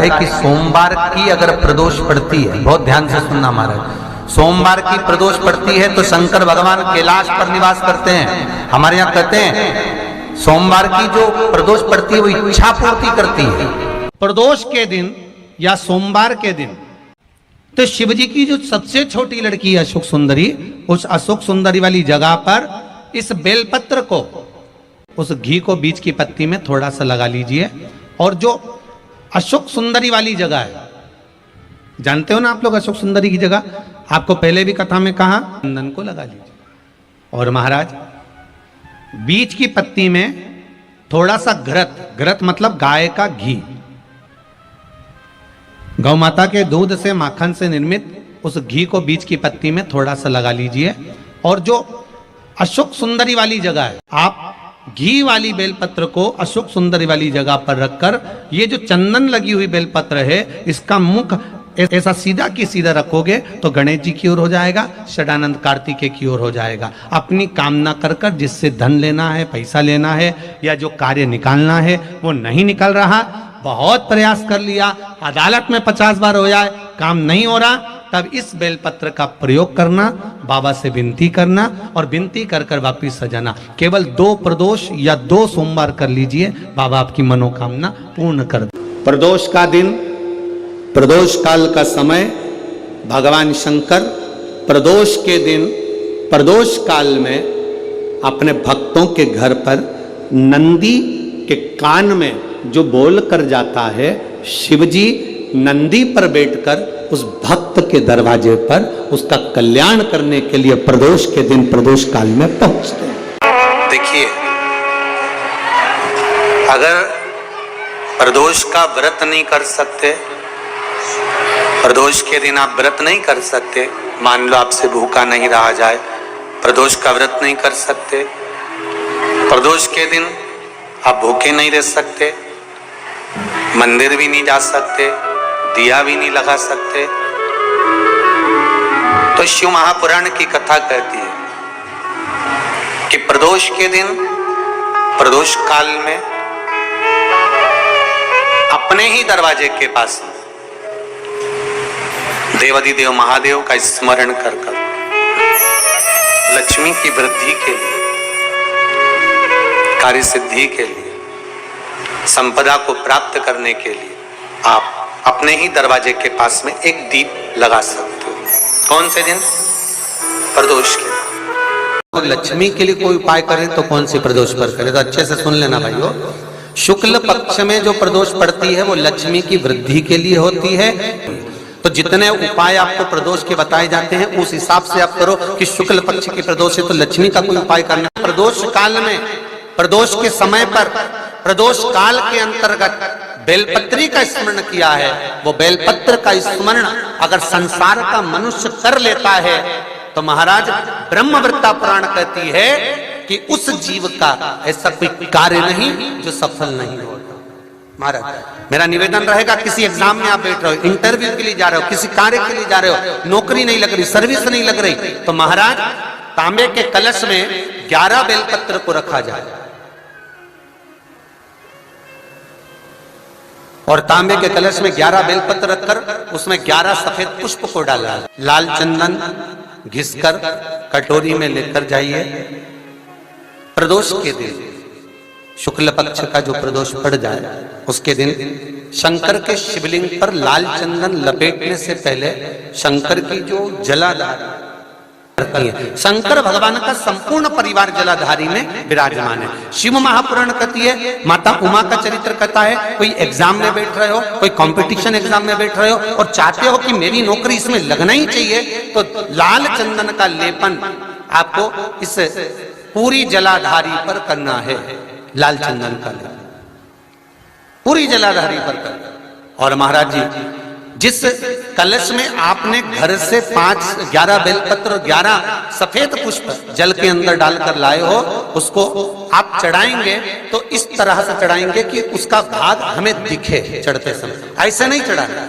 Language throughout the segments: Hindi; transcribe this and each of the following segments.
है कि सोमवार की अगर प्रदोष पड़ती है, बहुत ध्यान से सुनना महाराज, सोमवार की प्रदोष पड़ती है तो शंकर भगवान कैलाश पर निवास करते हैं। हमारे यहाँ कहते हैं सोमवार की जो प्रदोष पड़ती है वो इच्छा पूर्ति करती है। प्रदोष के दिन या सोमवार के दिन तो शिव जी की जो सबसे छोटी लड़की है अशोक सुंदरी, उस अशोक सुंदरी वाली जगह पर इस बेलपत्र को, उस घी को बीच की पत्ती में थोड़ा सा लगा लीजिए, और जो अशोक सुंदरी वाली जगह है, जानते हो ना आप लोग अशोक सुंदरी की जगह, आपको पहले भी कथा में कहा, चंदन को लगा लीजिए। और महाराज बीच की पत्ती में थोड़ा सा घृत मतलब गाय का घी, गौ माता के दूध से माखन से निर्मित उस घी को बीच की पत्ती में थोड़ा सा लगा लीजिए। और जो अशोक सुंदरी वाली जगह है, आप घी वाली बेलपत्र को अशोक सुंदरी वाली जगह पर रखकर ये जो चंदन लगी हुई बेलपत्र है, इसका मुख ऐसा सीधा की सीधा रखोगे तो गणेश जी की ओर हो जाएगा, षडानंद कार्तिकेय की ओर हो जाएगा। अपनी कामना कर कर जिससे धन लेना है, पैसा लेना है या जो कार्य निकालना है वो नहीं निकल रहा, बहुत प्रयास कर लिया, अदालत में 50 बार हो जाए, काम नहीं हो रहा, तब इस बेलपत्र का प्रयोग करना, बाबा से विनती करना और विनती कर कर वापिस सजाना। केवल 2 प्रदोष या 2 सोमवार कर लीजिए, बाबा आपकी मनोकामना पूर्ण कर दे। प्रदोष का दिन, प्रदोष काल का समय, भगवान शंकर प्रदोष के दिन प्रदोष काल में अपने भक्तों के घर पर नंदी के कान में जो बोल कर जाता है, शिवजी नंदी पर बैठकर उस भक्त के दरवाजे पर उसका कल्याण करने के लिए प्रदोष के दिन प्रदोष काल में पहुंचते हैं। देखिए, अगर प्रदोष का व्रत नहीं कर सकते, प्रदोष के दिन आप व्रत नहीं कर सकते, मान लो आपसे भूखा नहीं रहा जाए, प्रदोष का व्रत नहीं कर सकते, प्रदोष के दिन आप भूखे नहीं रह सकते, मंदिर भी नहीं जा सकते, दिया भी नहीं लगा सकते, तो शिव महापुराण की कथा कहती है कि प्रदोष के दिन प्रदोष काल में अपने ही दरवाजे के पास देवाधिदेव महादेव का स्मरण कर कर लक्ष्मी की वृद्धि के लिए, कार्य सिद्धि के लिए, संपदा को प्राप्त करने के लिए आप अपने ही दरवाजे के पास में एक दीप लगा सकते हो। कौन से दिन? प्रदोष के दिन। तो लक्ष्मी के लिए कोई उपाय करें तो कौन सी प्रदोष पर करें? तो अच्छे से सुन लेना भाइयों, शुक्ल पक्ष में जो प्रदोष पड़ती है वो लक्ष्मी की वृद्धि के लिए होती है। तो जितने उपाय आपको प्रदोष के बताए जाते हैं उस हिसाब से आप करो कि शुक्ल पक्ष की प्रदोष है तो लक्ष्मी का कोई उपाय करना। प्रदोष काल में, प्रदोष के समय पर, प्रदोष काल के अंतर्गत बेलपत्री का स्मरण किया है। वो बेलपत्र का स्मरण अगर संसार का मनुष्य कर लेता है तो महाराज ब्रह्मवृत्ता पुराण कहती है कि उस जीव का ऐसा कोई कार्य नहीं जो सफल नहीं होता। महाराज मेरा निवेदन रहेगा, किसी एग्जाम में आप बैठ रहे हो, इंटरव्यू के लिए जा रहे हो, किसी कार्य के लिए जा रहे हो, नौकरी नहीं लग रही, सर्विस नहीं लग रही, तो महाराज तांबे के कलश में 11 बेलपत्र को रखा जाए और तांबे के कलश में 11 बेलपत्र रखकर उसमें 11 सफेद पुष्प को डाला, लाल चंदन घिसकर कटोरी में लेकर जाइए। प्रदोष के दिन, शुक्ल पक्ष का जो प्रदोष पड़ जाए उसके दिन शंकर के शिवलिंग पर लाल चंदन लपेटने से पहले शंकर की जो जलाधार करती है, शंकर भगवान का संपूर्ण परिवार जलाधारी में विराजमान है। शिव महापुराण कहती है, माता उमा का चरित्र कहता है, कोई एग्जाम में बैठ रहे हो, कोई कंपटीशन एग्जाम में बैठ रहे हो और चाहते हो कि मेरी नौकरी इसमें लगना ही चाहिए, तो लाल चंदन का लेपन आपको इस पूरी जलाधारी पर करना है। लाल चंदन का लेपन पूरी जलाधारी पर करना। और महाराज जी, जिस कलश में आपने घर से 11 बेलपत्र और 11 सफेद पुष्प जल के अंदर डालकर लाए हो, उसको आप चढ़ाएंगे तो इस तरह से चढ़ाएंगे कि उसका भाग हमें दिखे चढ़ते समय। ऐसे नहीं चढ़ाना,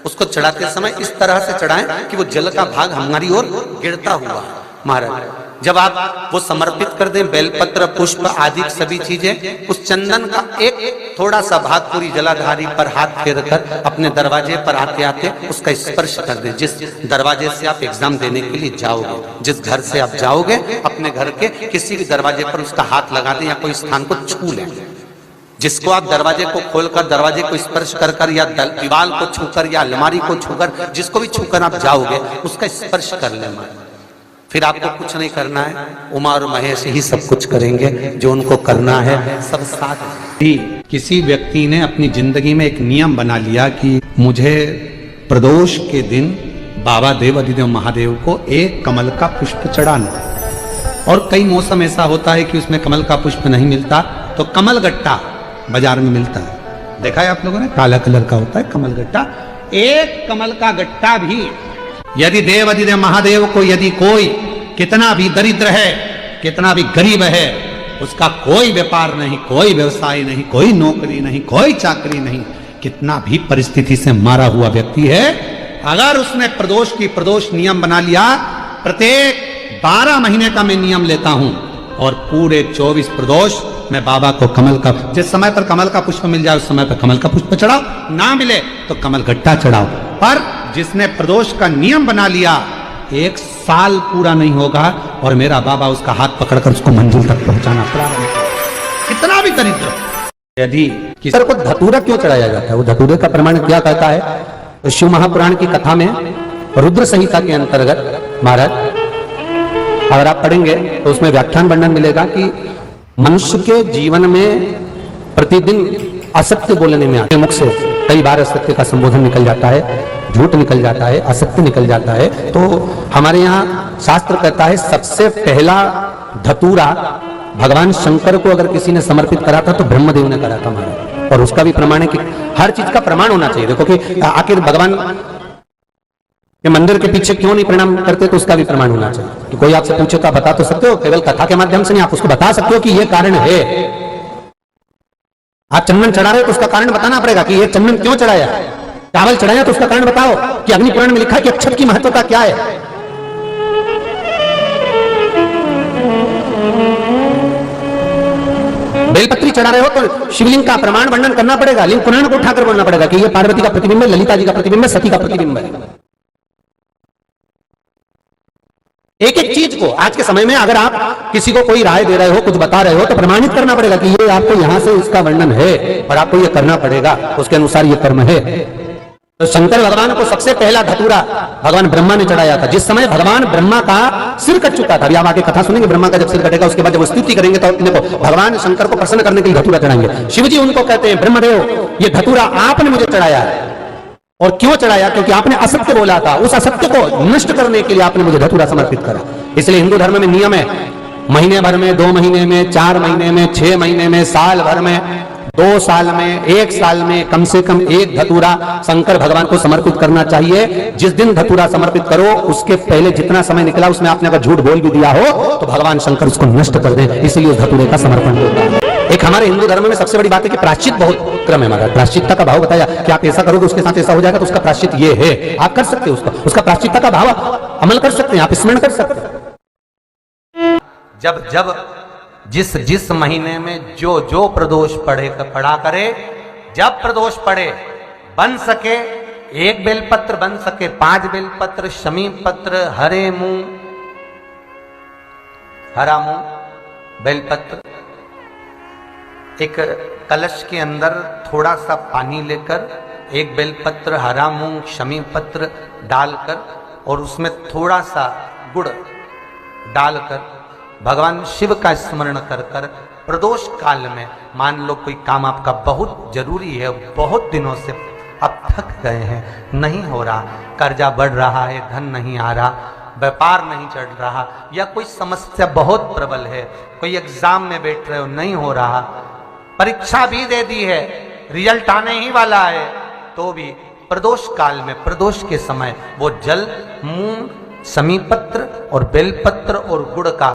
उसको चढ़ाते समय इस तरह से चढ़ाएं कि वो जल का भाग हमारी ओर गिरता हुआ। महाराज जब आप वो समर्पित कर दें, बेलपत्र पुष्प आदि सभी चीजें, उस चंदन का एक थोड़ा सा भाग पूरी जलाधारी पर हाथ फेर कर अपने दरवाजे पर आते आते उसका स्पर्श कर दें। जिस दरवाजे से आप एग्जाम देने के लिए जाओगे, जिस घर से आप जाओगे, अपने घर के किसी भी दरवाजे पर उसका हाथ लगा दें या कोई स्थान को छू लें। जिसको आप दरवाजे को खोलकर, दरवाजे को स्पर्श कर कर या दीवार को छूकर या अलमारी को छूकर, जिसको भी छूकर आप जाओगे उसका स्पर्श कर लेना। फिर आपको कुछ नहीं करना है, उमा और महेश ही सब कुछ करेंगे, जो उनको करना है सब साथ। किसी व्यक्ति ने अपनी जिंदगी में एक नियम बना लिया कि मुझे प्रदोष के दिन बाबा देव अधिदेव महादेव को एक कमल का पुष्प चढ़ाना। और कई मौसम ऐसा होता है कि उसमें कमल का पुष्प नहीं मिलता, तो कमल गट्टा बाजार में मिलता है, देखा है आप लोगों ने, काला कलर का होता है कमल गट्टा। एक कमल का गट्टा भी यदि देव अधिदेव महादेव को, यदि कोई कितना भी दरिद्र है, कितना भी गरीब है, उसका कोई व्यापार नहीं, कोई व्यवसाय नहीं, कोई नौकरी नहीं, कोई चाकरी नहीं, कितना भी परिस्थिति से मारा हुआ व्यक्ति है, अगर उसने प्रदोष नियम बना लिया, प्रत्येक 12 महीने का मैं नियम लेता हूं और पूरे 24 प्रदोष मैं बाबा को कमल का, जिस समय पर कमल का पुष्प मिल जाए उस समय पर कमल का पुष्प चढ़ाओ, ना मिले तो कमल गट्टा चढ़ाओ। पर जिसने प्रदोष का नियम बना लिया, 1 साल पूरा नहीं होगा और मेरा बाबा उसका हाथ पकड़कर उसको मंजिल तक पहुंचाना पड़ा, कितना भी दरिद्र। यदि किसी को धतूरा क्यों चढ़ाया जाता है, वो धतूरे का प्रमाण क्या कहता है, तो शिव महापुराण की कथा में रुद्र संहिता के अंतर्गत महाराज अगर आप पढ़ेंगे तो उसमें व्याख्यान वर्णन मिलेगा कि मनुष्य के जीवन में प्रतिदिन असत्य बोलने में आते मुख से कई बार असत्य का संबोधन निकल जाता है, झूठ निकल जाता है, असत्य निकल जाता है। तो हमारे यहाँ शास्त्र कहता है सबसे पहला धतूरा भगवान शंकर को अगर किसी ने समर्पित करा था तो ब्रह्मदेव ने करा था महाराज। और उसका भी प्रमाण है कि हर चीज का प्रमाण होना चाहिए। देखो कि आखिर भगवान के मंदिर के पीछे क्यों नहीं प्रणाम करते, तो उसका भी प्रमाण होना चाहिए। कि कोई आपसे पूछे तो आप बता तो सकते हो, केवल कथा के माध्यम से नहीं, आप उसको बता सकते हो कि ये कारण है। आप चंदन चढ़ा रहे हो तो उसका कारण बताना पड़ेगा कि ये चंदन क्यों चढ़ाया, चावल चढ़ाया तो उसका कारण बताओ कि अग्नि पुराण में लिखा है कि अक्षत की महत्वता क्या है। बेलपत्री चढ़ा रहे हो तो शिवलिंग का प्रमाण वर्णन करना पड़ेगा, लिंग पुराण को उठाकर बोलना पड़ेगा कि ये पार्वती का प्रतिबिंब है, ललिता जी का प्रतिबिंब है, सती का प्रतिबिंब है। एक एक चीज को आज के समय में अगर आप किसी को कोई राय दे रहे हो, कुछ बता रहे हो, तो प्रमाणित करना पड़ेगा कि ये आपको यहां से इसका वर्णन है और आपको ये करना पड़ेगा, उसके अनुसार ये कर्म है। तो शंकर भगवान को सबसे पहला धतूरा भगवान ब्रह्मा ने चढ़ाया था। जिस समय भगवान ब्रह्मा का सिर कट चुका था, अभी आप आगे कथा सुनेंगे, ब्रह्मा का जब सिर कटेगा उसके बाद जब स्तुति करेंगे तो अपने को भगवान शंकर को प्रसन्न करने के लिए धतूरा चढ़ाएंगे। शिव जी उनको कहते हैं, ब्रह्मदेव ये धतूरा आपने मुझे चढ़ाया है। और क्यों चढ़ाया, क्योंकि आपने असत्य बोला था, उस असत्य को नष्ट करने के लिए आपने मुझे धतूरा समर्पित करा। इसलिए हिंदू धर्म में नियम है, महीने भर में, 2 महीने में, 4 महीने में, 6 महीने में, साल भर में, 2 साल में, 1 साल में कम से कम 1 धतूरा शंकर भगवान को समर्पित करना चाहिए। जिस दिन धतूरा समर्पित करो उसके पहले जितना समय निकला उसमें आपने अगर झूठ बोल भी दिया हो तो भगवान शंकर उसको नष्ट कर दें, इसलिए उस धतूरे का समर्पण होता है। एक हमारे हिंदू धर्म में सबसे बड़ी बात है कि प्रायश्चित बहुत क्रम है हमारा। प्रायश्चित्ता का भाव बताया कि आप ऐसा करोगे उसके साथ ऐसा हो जाएगा, तो उसका प्रायश्चित ये है, आप कर सकते हो उसका प्रायश्चित्ता का भाव अमल कर सकते हैं, आप स्मरण कर सकते हैं। जब जिस महीने में जो प्रदोष पढ़ा करे, जब प्रदोष पढ़े, बन सके 1 बेलपत्र, बन सके 5 बेलपत्र, शमी पत्र, हरे मुंह, हरा मुंह बेलपत्र, एक कलश के अंदर थोड़ा सा पानी लेकर 1 बेलपत्र, हरा मूंग, शमी पत्र डालकर और उसमें थोड़ा सा गुड़ डालकर भगवान शिव का स्मरण कर कर प्रदोष काल में, मान लो कोई काम आपका बहुत जरूरी है, बहुत दिनों से अब थक गए हैं, नहीं हो रहा, कर्जा बढ़ रहा है, धन नहीं आ रहा, व्यापार नहीं चढ़ रहा, या कोई समस्या बहुत प्रबल है, कोई एग्जाम में बैठ रहे हो नहीं हो रहा, परीक्षा भी दे दी है, रिजल्ट आने ही वाला है, तो भी प्रदोष काल में, प्रदोष के समय वो जल मुंह समीपत्र और बेलपत्र और गुड़ का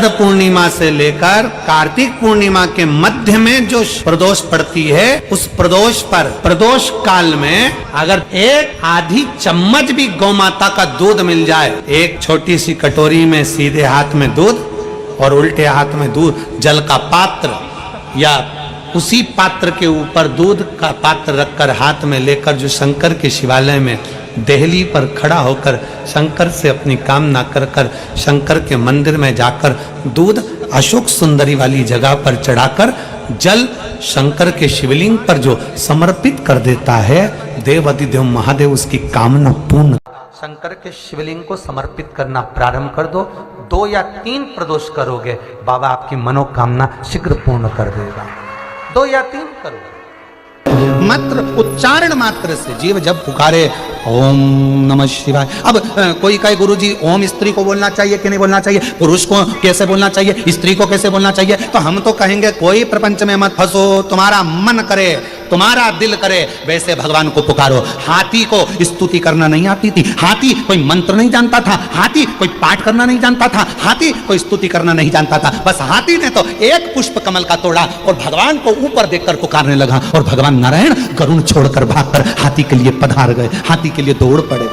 पूर्णिमा से लेकर कार्तिक पूर्णिमा के मध्य में जो प्रदोष पड़ती है, उस प्रदोष पर प्रदोष काल में अगर एक आधी चम्मच भी गौ माता का दूध मिल जाए, एक छोटी सी कटोरी में सीधे हाथ में दूध और उल्टे हाथ में दूध, जल का पात्र या उसी पात्र के ऊपर दूध का पात्र रखकर हाथ में लेकर जो शंकर के शिवालय में देहली पर खड़ा होकर शंकर से अपनी कामना कर कर शंकर के मंदिर में जाकर दूध अशोक सुंदरी वाली जगह पर चढ़ाकर जल शंकर के शिवलिंग पर जो समर्पित कर देता है, देव अधिदेव महादेव उसकी कामना पूर्ण। शंकर के शिवलिंग को समर्पित करना प्रारंभ कर दो, 2 या 3 प्रदोष करोगे, बाबा आपकी मनोकामना शीघ्र पूर्ण कर देगा। 2 या 3 करोगे, मात्र उच्चारण मात्र से जीव जब पुकारे ओम नमः शिवाय। अब कोई कहे गुरुजी ओम स्त्री को बोलना चाहिए कि नहीं बोलना चाहिए, पुरुष को कैसे बोलना चाहिए, स्त्री को कैसे बोलना चाहिए, तो हम तो कहेंगे कोई प्रपंच में मत फंसो, तुम्हारा मन करे, तुम्हारा दिल करे वैसे भगवान को पुकारो। हाथी को स्तुति करना नहीं आती थी, हाथी कोई मंत्र नहीं जानता था, हाथी कोई पाठ करना नहीं जानता था, हाथी कोई स्तुति करना नहीं जानता था, बस हाथी ने तो एक पुष्प कमल का तोड़ा और भगवान को ऊपर देखकर पुकारने लगा और भगवान नारायण गरुण छोड़कर भागकर हाथी के लिए पधार गए, हाथी के लिए दौड़ पड़े।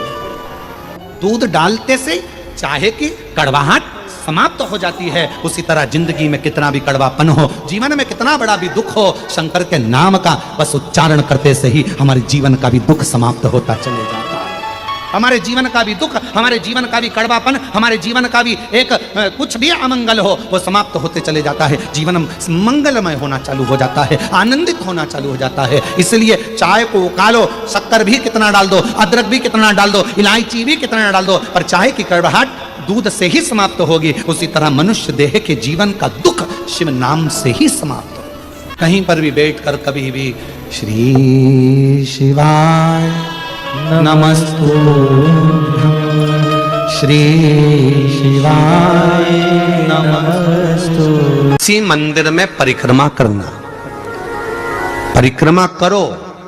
दूध डालते से चाहे कि कड़वाहट समाप्त हो जाती है, उसी तरह जिंदगी में कितना भी कड़वापन हो, जीवन में कितना बड़ा भी दुख हो, शंकर के नाम का बस उच्चारण करते से ही हमारे जीवन का भी दुख समाप्त होता चले जाता है। हमारे जीवन का भी दुख, हमारे जीवन का भी कड़वापन, हमारे जीवन का भी एक कुछ भी अमंगल हो वो समाप्त होते चले जाता है, जीवन मंगलमय होना चालू हो जाता है, आनंदित होना चालू हो जाता है। इसलिए चाय को उकालो, शक्कर भी कितना डाल दो, अदरक भी कितना डाल दो, इलायची भी कितना डाल दो, पर चाय की कड़वाहट दूध से ही समाप्त होगी। उसी तरह मनुष्य देह के जीवन का दुख शिव नाम से ही समाप्त हो। कहीं पर भी बैठकर कभी भी श्री शिवाय नमस्तुभ्यं, श्री शिवाय नमस्तुभ्यं। इसी मंदिर में परिक्रमा करना, परिक्रमा करो,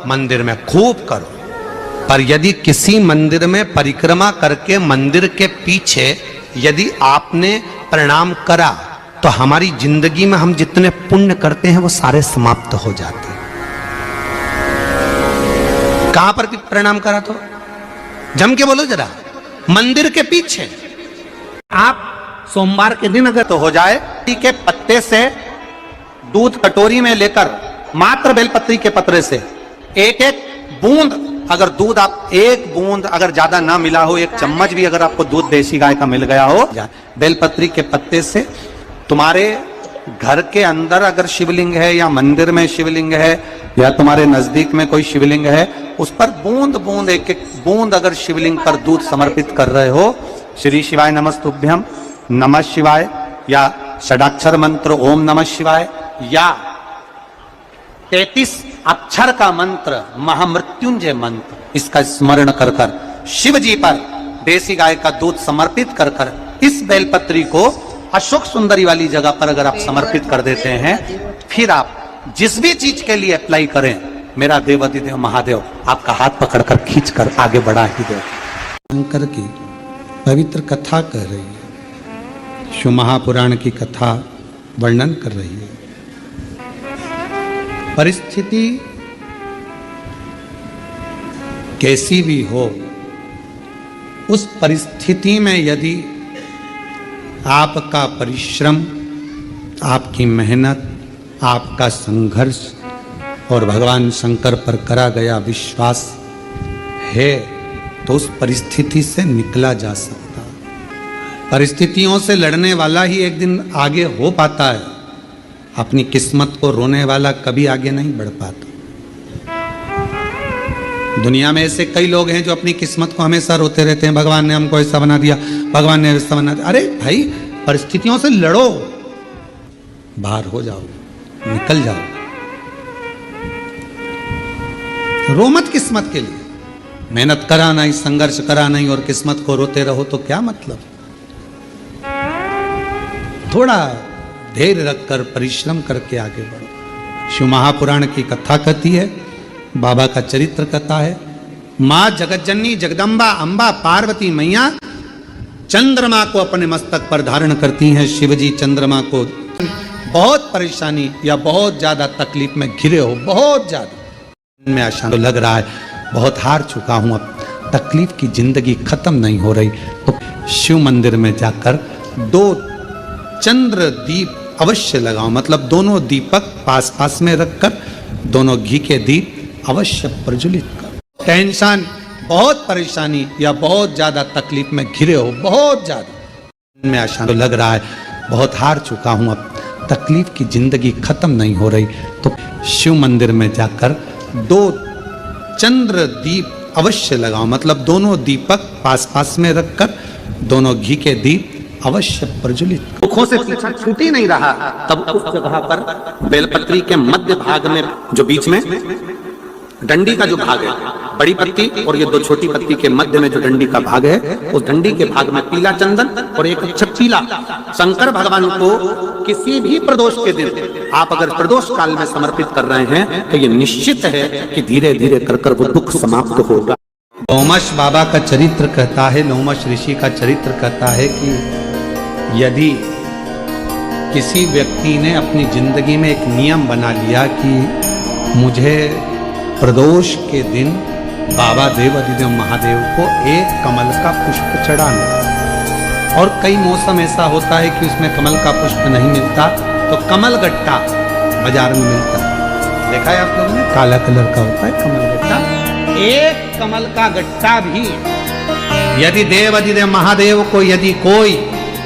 मंदिर में खूब करो, पर यदि किसी मंदिर में परिक्रमा करके मंदिर के पीछे यदि आपने प्रणाम करा तो हमारी जिंदगी में हम जितने पुण्य करते हैं वो सारे समाप्त हो जाते हैं। कहां पर प्रणाम करा तो जम के बोलो जरा, मंदिर के पीछे। आप सोमवार के दिन अगर तो हो जाए के पत्ते से दूध कटोरी में लेकर मात्र बेलपत्री के पत्रे से एक एक बूंद, अगर दूध आप एक बूंद अगर ज्यादा ना मिला हो, 1 चम्मच भी अगर आपको दूध देसी गाय का मिल गया हो, बेलपत्री के पत्ते से तुम्हारे घर के अंदर अगर शिवलिंग है या मंदिर में शिवलिंग है या तुम्हारे नजदीक में कोई शिवलिंग है, उस पर बूंद बूंद एक एक बूंद अगर शिवलिंग पर दूध समर्पित कर रहे हो, श्री शिवाय नमस्तुभ्यम, नमः शिवाय या षडाक्षर मंत्र ओम नमः शिवाय या 33 अक्षर का मंत्र महामृत्युंजय मंत्र, इसका स्मरण कर कर शिव जी पर देसी गाय का दूध समर्पित कर कर इस बेलपत्री को अशोक सुंदरी वाली जगह पर अगर आप समर्पित कर देते हैं, फिर आप जिस भी चीज के लिए अप्लाई करें, मेरा देव अधिदेव महादेव आपका हाथ पकड़कर खींचकर आगे बढ़ा ही दे। शंकर की पवित्र कथा कह रही है, शिव महापुराण की कथा वर्णन कर रही है। परिस्थिति कैसी भी हो, उस परिस्थिति में यदि आपका परिश्रम, आपकी मेहनत, आपका संघर्ष और भगवान शंकर पर करा गया विश्वास है तो उस परिस्थिति से निकला जा सकता है। परिस्थितियों से लड़ने वाला ही एक दिन आगे हो पाता है, अपनी किस्मत को रोने वाला कभी आगे नहीं बढ़ पाता। दुनिया में ऐसे कई लोग हैं जो अपनी किस्मत को हमेशा रोते रहते हैं, भगवान ने हमको ऐसा बना दिया, भगवान ने ऐसा बना दिया। अरे भाई, परिस्थितियों से लड़ो, बाहर हो जाओ, निकल जाओ, रो मत किस्मत के लिए। मेहनत करा नहीं, संघर्ष करा नहीं और किस्मत को रोते रहो तो क्या मतलब। थोड़ा धैर्य रखकर परिश्रम करके आगे बढ़ो। शिव महापुराण की कथा कहती है, बाबा का चरित्र कथा है। माँ जगतजननी जगदम्बा अंबा पार्वती मैया चंद्रमा को अपने मस्तक पर धारण करती हैं। शिवजी चंद्रमा को बहुत परेशानी या बहुत ज्यादा तकलीफ में घिरे हो, बहुत ज्यादा में अशांत तो लग रहा है, बहुत हार चुका हूं, अब तकलीफ की जिंदगी खत्म नहीं हो रही, तो शिव मंदिर में जाकर 2 चंद्र दीप अवश्य लगाओ। मतलब दोनों दीपक पास पास में रखकर दोनों घी के दीप अवश्य प्रज्वलित करो। टेंशन, बहुत परेशानी या बहुत ज्यादा तकलीफ में घिरे हो, बहुत ज्यादा में अशांत तो लग रहा है, बहुत हार चुका हूं, अब तकलीफ की जिंदगी खत्म नहीं हो रही, तो शिव मंदिर में जाकर 2 चंद्र दीप अवश्य लगाओ। मतलब दोनों दीपक पास पास में रखकर दोनों घी के दीप अवश्य प्रज्वलित। मुखों से पीछा छूट ही नहीं रहा, तब उस जगह पर बेलपत्री के मध्य भाग में, जो बीच में डंडी का जो भाग है, बड़ी पत्ती और ये 2 छोटी पत्ती के मध्य में जो डंडी का भाग है, उस डंडी के भाग में पीला चंदन और एक अक्षत पीला। शंकर भगवान को किसी भी प्रदोष के दिन आप अगर प्रदोष काल में समर्पित कर रहे हैं तो ये निश्चित है कि धीरे धीरे कर वो दुख समाप्त होगा। लोमश बाबा का चरित्र कहता है, लोमश ऋषि का चरित्र कहता है कि यदि किसी व्यक्ति ने अपनी जिंदगी में एक नियम बना लिया कि मुझे प्रदोष के दिन बाबा देवाधिदेव महादेव को एक कमल का पुष्प चढ़ाना, और कई मौसम ऐसा होता है कि उसमें कमल का पुष्प नहीं मिलता तो कमल गट्टा बाजार में मिलता है, देखा है आप लोगों ने, काला कलर का होता है कमल गट्टा। एक कमल का गट्टा भी यदि देवाधिदेव महादेव को, यदि कोई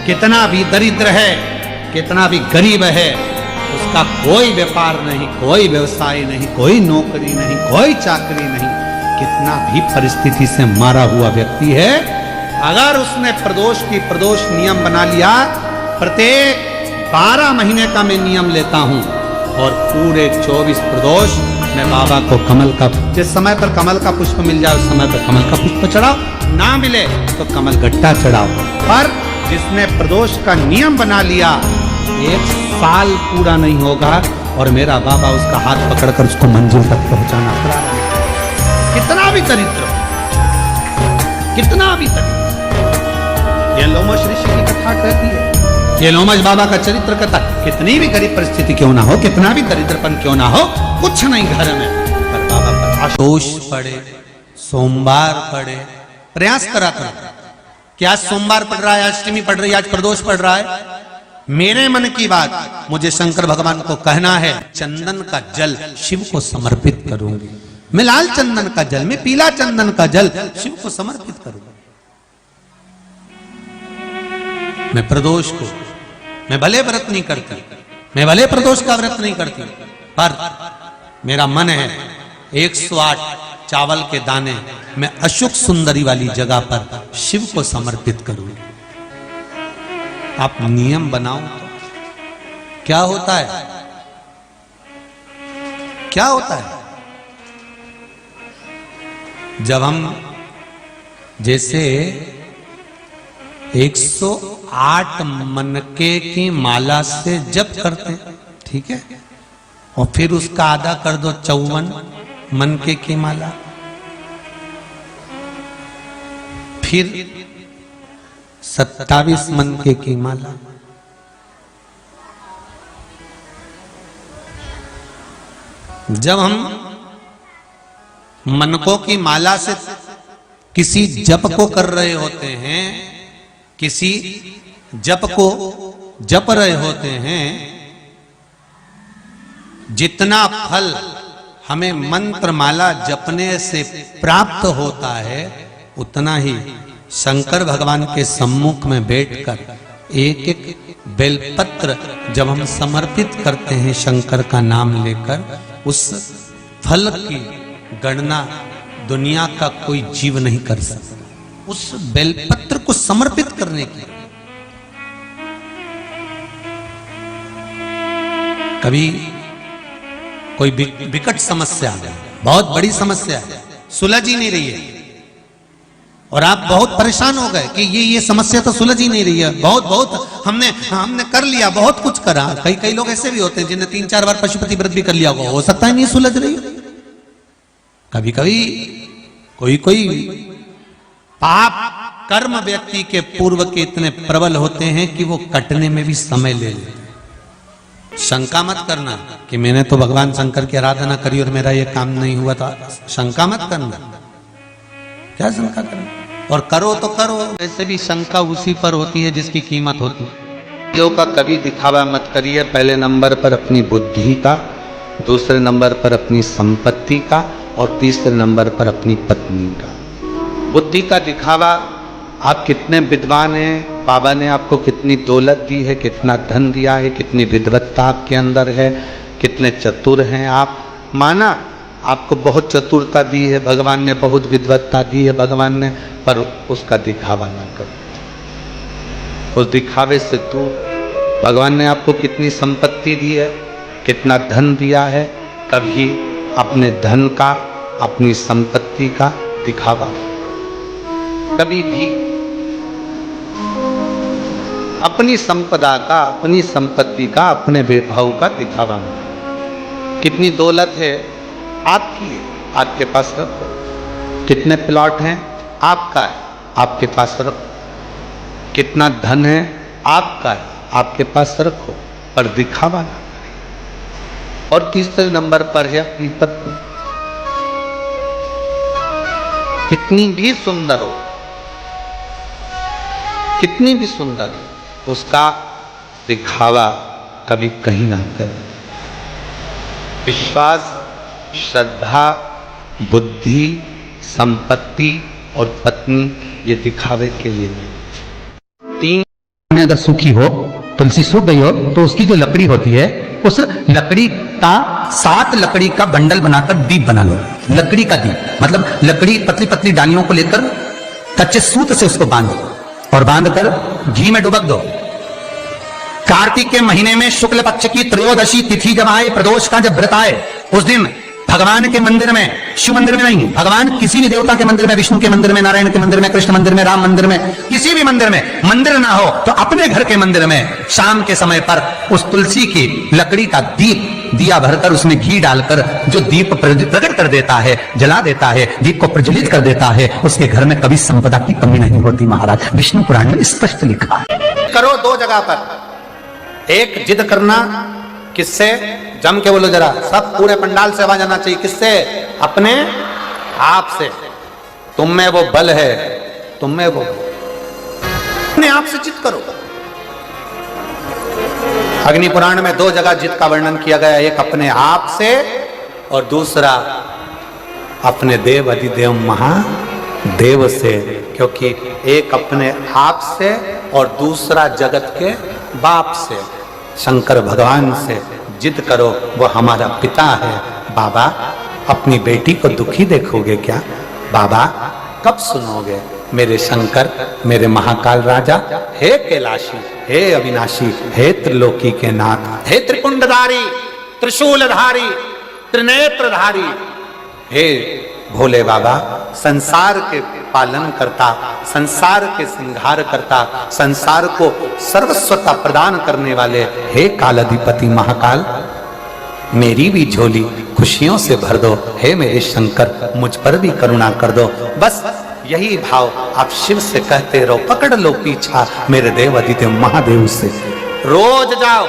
कितना भी दरिद्र है, कितना भी गरीब है, उसका कोई व्यापार नहीं, कोई व्यवसाय नहीं, कोई नौकरी नहीं, कोई चाकरी नहीं, कितना भी परिस्थिति से मारा हुआ व्यक्ति है, अगर उसने प्रदोष नियम बना लिया, प्रत्येक 12 महीने का मैं नियम लेता हूं और पूरे 24 प्रदोष मैं बाबा को कमल का, जिस समय पर कमल का पुष्प मिल जाए उस समय पर कमल का पुष्प चढ़ाओ, ना मिले तो कमल गट्टा चढ़ाओ। पर जिसने प्रदोष का नियम बना लिया, 1 साल पूरा नहीं होगा और मेरा बाबा उसका हाथ पकड़कर उसको मंजिल तक पहुंचाना पड़ा। कितना भी दरिद्र, कितना भी दरिद्र, ये लोमश ऋषि की कथा कहती है, ये लोमश बाबा का चरित्र कहता, कितनी भी गरीब परिस्थिति क्यों ना हो, कितना भी दरिद्रपन क्यों ना हो, कुछ नहीं घर में, पर बाबा पर आशोष पड़े, सोमवार पड़े, प्रयास करा करो कि आज सोमवार पड़ रहा है, आज अष्टमी पड़ रही है, आज प्रदोष पड़ रहा है, मेरे मन की बात मुझे शंकर भगवान को कहना है, चंदन का जल शिव को समर्पित करूंगी, मैं लाल चंदन का जल, मैं पीला चंदन का जल शिव को समर्पित करूंगा। मैं प्रदोष को, मैं भले व्रत नहीं करती, मैं भले प्रदोष का व्रत नहीं करती, पर मेरा मन है 108 चावल के दाने मैं अशोक सुंदरी वाली जगह पर शिव को समर्पित करूंगी। आप नियम बनाओ तो क्या होता है, क्या होता है, जब हम जैसे 108 मनके की माला से जप करते हैं, ठीक है, और फिर उसका आधा कर दो 54 मनके की माला, फिर 27 मनके की माला, जब हम मनकों की माला से किसी जप को कर रहे होते हैं, किसी जप को जप रहे होते हैं, जितना फल हमें मंत्र माला जपने से प्राप्त होता है, उतना ही शंकर भगवान के सम्मुख में बैठकर एक एक बेलपत्र जब हम समर्पित करते हैं शंकर का नाम लेकर, उस फल की गणना दुनिया का कोई जीव नहीं कर सकता। उस बेलपत्र को समर्पित करने की, कभी कोई विकट समस्या, बहुत बड़ी समस्या सुलझ ही नहीं रही है और आप बहुत परेशान हो गए कि ये समस्या तो सुलझ ही नहीं रही है, बहुत हमने कर लिया, बहुत कुछ करा। कई लोग ऐसे भी होते हैं जिन्हें 3-4 बार पशुपति व्रत भी कर लिया होगा, हो सकता है नहीं सुलझ रही है। कभी कभी कोई पाप कर्म व्यक्ति के पूर्व के इतने प्रबल होते हैं कि वो कटने में भी समय ले लेते। शंका मत करना कि मैंने तो भगवान शंकर की आराधना करी और मेरा ये काम नहीं हुआ था। शंका मत करना, क्या शंका करना, और करो तो करो। वैसे भी शंका उसी पर होती है जिसकी कीमत होती है। योग का कभी दिखावा मत करिए। पहले नंबर पर अपनी बुद्धि का, दूसरे नंबर पर अपनी संपत्ति का, और तीसरे नंबर पर अपनी पत्नी का। बुद्धि का दिखावा, आप कितने विद्वान हैं, बाबा ने आपको कितनी दौलत दी है, कितना धन दिया है, कितनी विद्वत्ता आपके अंदर है, कितने चतुर हैं आप। माना आपको बहुत चतुरता दी है भगवान ने, बहुत विद्वत्ता दी है भगवान ने, पर उसका दिखावा ना करो। उस दिखावे से तू, भगवान ने आपको कितनी संपत्ति दी है, कितना धन दिया है, कभी अपने धन का, अपनी संपत्ति का दिखावा कभी भी, अपनी संपदा का, अपनी संपत्ति का, अपने वैभव का दिखावा नहीं। कितनी दौलत है आपकी है, आपके पास रखो। कितने प्लॉट हैं आपका है, आपके पास रखो। कितना धन है आपका है, आपके पास रखो, पर दिखावा ना करें। और तीसरे नंबर पर है अपनी पत्नी। कितनी भी सुंदर हो, कितनी भी सुंदर, उसका दिखावा कभी कहीं ना करें। विश्वास, श्रद्धा, बुद्धि, संपत्ति और पत्नी, ये दिखावे के लिए नहीं। तीन में अगर सूखी हो, तुलसी सूख गई हो, तो उसकी जो लकड़ी होती है, उस लकड़ी का 7 लकड़ी का बंडल बनाकर दीप बना लो। लकड़ी का दीप मतलब लकड़ी, पतली पतली डालियों को लेकर कच्चे सूत से उसको बांधो और बांधकर घी में डुबक दो। कार्तिक के महीने में शुक्ल पक्ष की त्रयोदशी तिथि जब आए, प्रदोष का जब व्रत आए, उस दिन भगवान के मंदिर में, शिव मंदिर में नहीं, भगवान किसी भी देवता के मंदिर में, विष्णु के मंदिर में, नारायण के मंदिर में, कृष्ण मंदिर में, राम मंदिर में, किसी भी मंदिर में, मंदिर ना हो तो अपने घर के मंदिर में शाम के समय पर उस तुलसी की लकड़ी का दीप, दिया भरकर उसमें घी डालकर जो दीप प्रकट कर देता है, जला देता है, दीप को प्रज्वलित कर देता है, उसके घर में कभी संपदा की कमी नहीं होती। महाराज विष्णु पुराण में स्पष्ट लिखा है। करो दो जगह पर। एक जिद करना, किससे? जम के बोलो जरा, सब पूरे पंडाल से आवाज आना चाहिए। किससे? अपने आप से। तुम में वो बल है, तुम में वो, अपने आप से जिद करो। अग्नि पुराण में 2 जगह जिद का वर्णन किया गया, एक अपने आप से और दूसरा अपने देव अधिदेव महादेव से। क्योंकि एक अपने आप से और दूसरा जगत के बाप से, शंकर भगवान से जिद करो। वो हमारा पिता है। बाबा, अपनी बेटी को दुखी देखोगे क्या? बाबा, कब सुनोगे? मेरे शंकर, मेरे महाकाल राजा, हे कैलाशी, हे अविनाशी, हे त्रिलोकी के नाथ, हे त्रिपुंडधारी, त्रिशूलधारी, त्रिनेत्रधारी, हे भोले बाबा, संसार के पालन करता, संसार के संहार करता, संसार को सर्वस्वता प्रदान करने वाले, हे कालाधिपति महाकाल, मेरी भी झोली खुशियों से भर दो। हे मेरे शंकर, मुझ पर भी करुणा कर दो। बस यही भाव आप शिव से कहते रहो। पकड़ लो पीछा मेरे देव अधिदेव महादेव से। रोज जाओ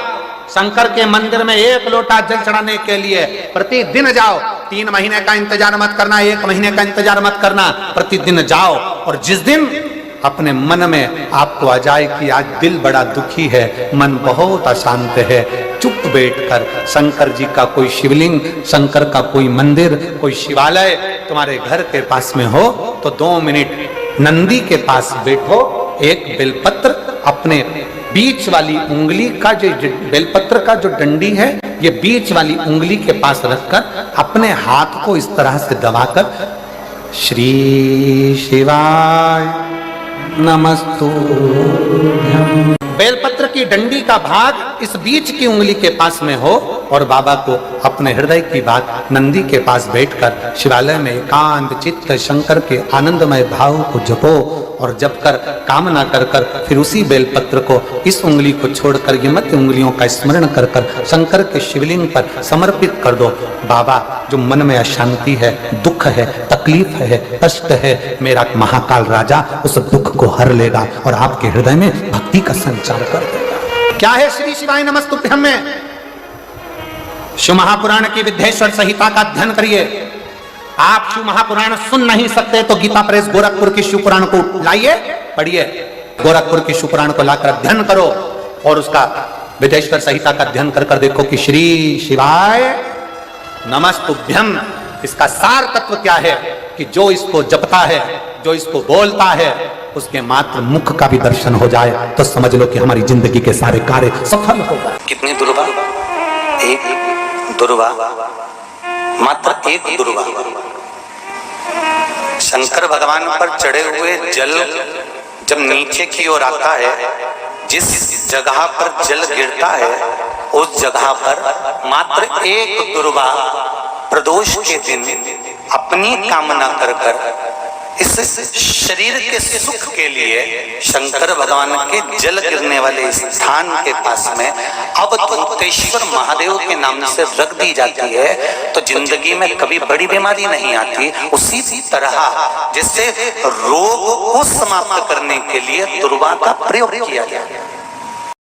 शंकर के मंदिर में 1 लोटा जल चढ़ाने के लिए, प्रतिदिन जाओ। 3 महीने का इंतजार मत करना, 1 महीने का इंतजार मत करना, प्रतिदिन जाओ। और जिस दिन अपने मन में आपको आ जाए कि आज दिल बड़ा दुखी है, मन बहुत अशांत है, चुप बैठकर शंकर जी का कोई शिवलिंग, शंकर का कोई मंदिर, कोई शिवालय तुम्हारे घर के पास में हो तो 2 मिनट नंदी के पास बैठो। एक बेलपत्र अपने बीच वाली उंगली का, जो बेलपत्र का जो डंडी है, ये बीच वाली उंगली के पास रखकर अपने हाथ को इस तरह से दबाकर श्री शिवाय नमस्तुभ्यं बेलपत्र की डंडी का भाग इस बीच की उंगली के पास में हो और बाबा को अपने हृदय की बात नंदी के पास बैठकर शिवालय में एकांत चित्त शंकर के आनंदमय भाव को जपो और जप कर कामना कर कर फिर उसी बेलपत्र को इस उंगली को छोड़कर ये मध्य उंगलियों का स्मरण कर कर शंकर के शिवलिंग पर समर्पित कर दो। बाबा, जो मन में अशांति है, दुख है, तकलीफ है, कष्ट है, मेरा महाकाल राजा उस दुख को हर लेगा और आपके हृदय में भक्ति का संचार कर देगा। क्या है श्री शिवाय नमस्तुभ्यम में? शिव महापुराण की विद्येश्वर संहिता का अध्ययन करिए। आप शिव महापुराण सुन नहीं सकते तो गीता प्रेस गोरखपुर की शिव पुराण को लाइए, पढ़िए। गोरखपुर की शिव पुराण को लाकर अध्ययन करो और उसका विद्येश्वर संहिता का अध्ययन कर कर देखो कि श्री शिवाय नमस्तुभ्यम इसका सार तत्व क्या है कि जो इसको जपता है, जो इसको बोलता है, उसके मात्र मुख का भी दर्शन हो जाए तो समझ लो कि हमारी जिंदगी के सारे कार्य सफल हो गए। कितनी दुर्वा? एक दुर्वा, मात्र एक दुर्वा। शंकर भगवान पर चढ़े हुए जल जब नीचे की ओर आता है, जिस जगह पर जल गिरता है उस जगह पर मात्र एक दुर्वा प्रदोष के दिन अपनी कामना कर कर इस शरीर के सुख के लिए शंकर भगवान के जल गिरने वाले स्थान के पास में अवधूतेश्वर महादेव के नाम से रख दी जाती है तो जिंदगी में कभी बड़ी बीमारी नहीं आती। उसी तरह जिससे रोग को समाप्त करने के लिए दुर्वा का प्रयोग किया गया।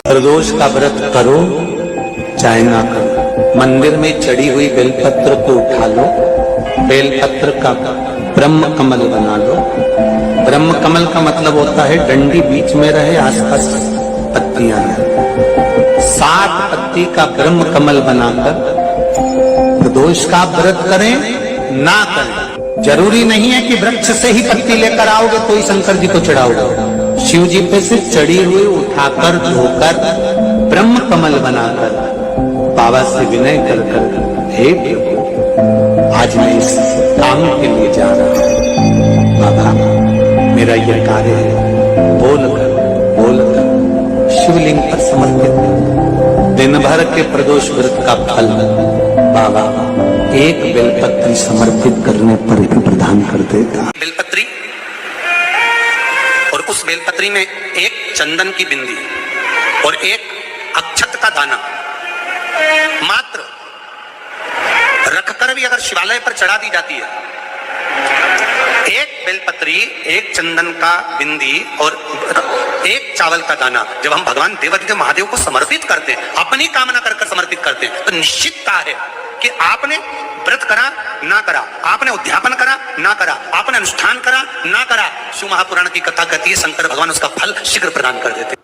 प्रदोष का व्रत करो चाहे ना करो, मंदिर में चढ़ी हुई बेलपत्र को उठा लो, बेलपत्र का ब्रह्म कमल बना लो। ब्रह्म कमल का मतलब होता है डंडी बीच में रहे, आसपास पत्तियां रहे। 7 पत्ती का ब्रह्म कमल बनाकर प्रदोष का व्रत करें ना करें, जरूरी नहीं है कि वृक्ष से ही पत्ती लेकर आओगे तो ही शंकर जी को चढ़ाओगे। शिव जी पे से चढ़ी हुई उठाकर धोकर ब्रह्म कमल बनाकर बाबा से विनय कर कर, हे प्रभु आज मैं इस काम के लिए जा रहा हूं, बाबा मेरा यह कार्य है, बोलकर शिवलिंग पर समर्पित कर। दिन भर के प्रदोष व्रत का फल बाबा एक बेलपत्री समर्पित करने पर ही प्रदान कर देगा। बेलपत्री और उस बेलपत्री में एक चंदन की बिंदी और एक अक्षत का दाना मात्र रखकर भी अगर शिवालय पर चढ़ा दी जाती है, एक बेलपत्री, एक चंदन का बिंदी और एक चावल का दाना जब हम भगवान देवाधिदेव महादेव को समर्पित करते हैं, अपनी कामना कर समर्पित करते हैं, तो निश्चितता है कि आपने व्रत करा ना करा, आपने उद्यापन करा ना करा, आपने अनुष्ठान करा ना करा, शिव महापुराण की कथा कहती है शंकर भगवान उसका फल शीघ्र प्रदान कर देते।